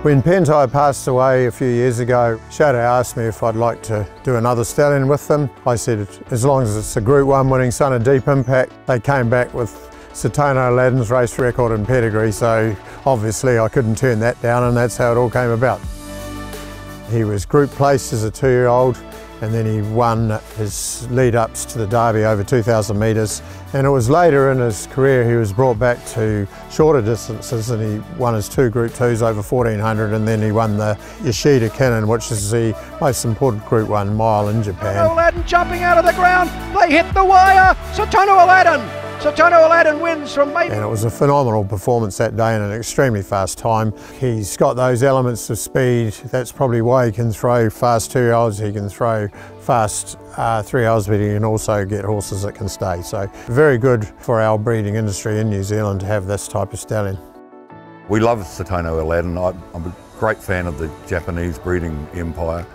When Pentai passed away a few years ago, Shadow asked me if I'd like to do another stallion with them. I said, as long as it's a Group 1 winning son of deep impact. They came back with Satono Aladdin's race record and pedigree, so obviously I couldn't turn that down, and that's how it all came about. He was group placed as a 2-year-old, and then he won his lead-ups to the Derby over 2,000 metres. And it was later in his career he was brought back to shorter distances, and he won his 2 Group 2s over 1,400, and then he won the Yoshida Kinnan, which is the most important Group 1 mile in Japan. Satono Aladdin jumping out of the ground, they hit the wire, Satono Aladdin! Satono Aladdin wins from Maiden. And it was a phenomenal performance that day in an extremely fast time. He's got those elements of speed. That's probably why he can throw fast 2-year-olds, he can throw fast 3-year-olds, but he can also get horses that can stay. So very good for our breeding industry in New Zealand to have this type of stallion. We love Satono Aladdin. I'm a great fan of the Japanese breeding empire.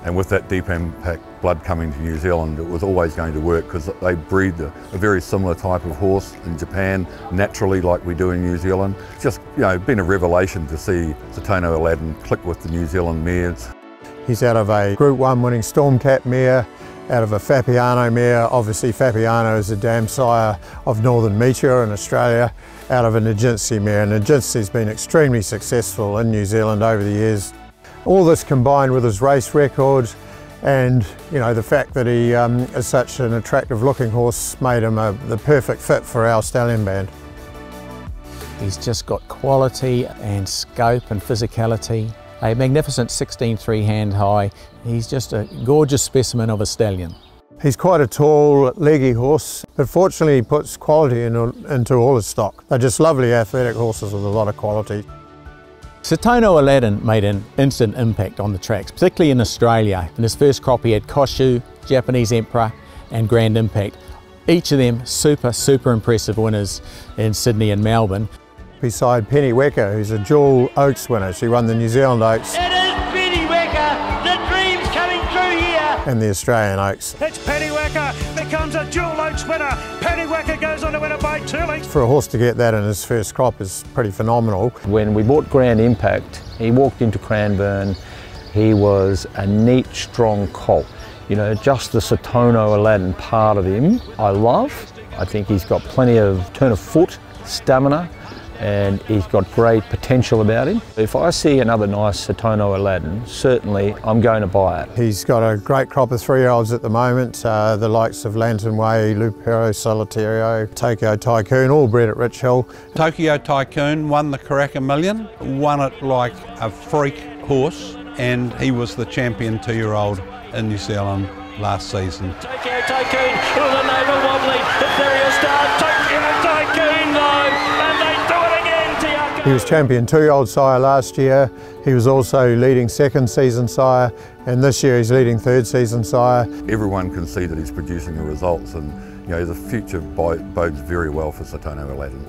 And with that deep impact blood coming to New Zealand, it was always going to work because they breed a very similar type of horse in Japan, naturally like we do in New Zealand. It's just, been a revelation to see Satono Aladdin click with the New Zealand mares. He's out of a Group 1 winning Stormcat mare, out of a Fapiano mare. Obviously Fapiano is a dam sire of Northern Meteor in Australia, out of a Nijinsky mare. And Nijinsky's been extremely successful in New Zealand over the years. All this combined with his race record and the fact that he is such an attractive looking horse made him the perfect fit for our stallion band. He's just got quality and scope and physicality. A magnificent 16.3 hand high. He's just a gorgeous specimen of a stallion. He's quite a tall, leggy horse, but fortunately he puts quality into all his stock. They're just lovely athletic horses with a lot of quality. Satono Aladdin made an instant impact on the tracks, particularly in Australia. In his first crop he had Koshu, Japanese Emperor and Grand Impact. Each of them super impressive winners in Sydney and Melbourne. Beside Penny Wecker, who's a dual Oaks winner. She won the New Zealand Oaks. It is Penny Wecker, the dream's coming true here. And the Australian Oaks. It's Penny Wecker, becomes a dual Oaks winner. Penny Wecker goes on to win it by 2 lengths. For a horse to get that in his first crop is pretty phenomenal. When we bought Grand Impact, he walked into Cranbourne, he was a neat, strong colt. Just the Satono Aladdin part of him I love. I think he's got plenty of turn of foot, stamina, and he's got great potential about him. If I see another nice Satono Aladdin, certainly I'm going to buy it. He's got a great crop of 3-year-olds at the moment, the likes of Lantern Way, Lupero Solitario, Tokyo Tycoon, all bred at Rich Hill. Tokyo Tycoon won the Karaka Million, won it like a freak horse, and he was the champion 2-year-old in New Zealand last season. Tokyo Tycoon, it was a Nova Wobbly, the Imperial Star, Tokyo Tycoon though, and they do it again, Tiago. He was champion 2-year-old sire last year. He was also leading 2nd season sire, and this year he's leading 3rd season sire. Everyone can see that he's producing the results, and the future bodes very well for Satono Aladdin.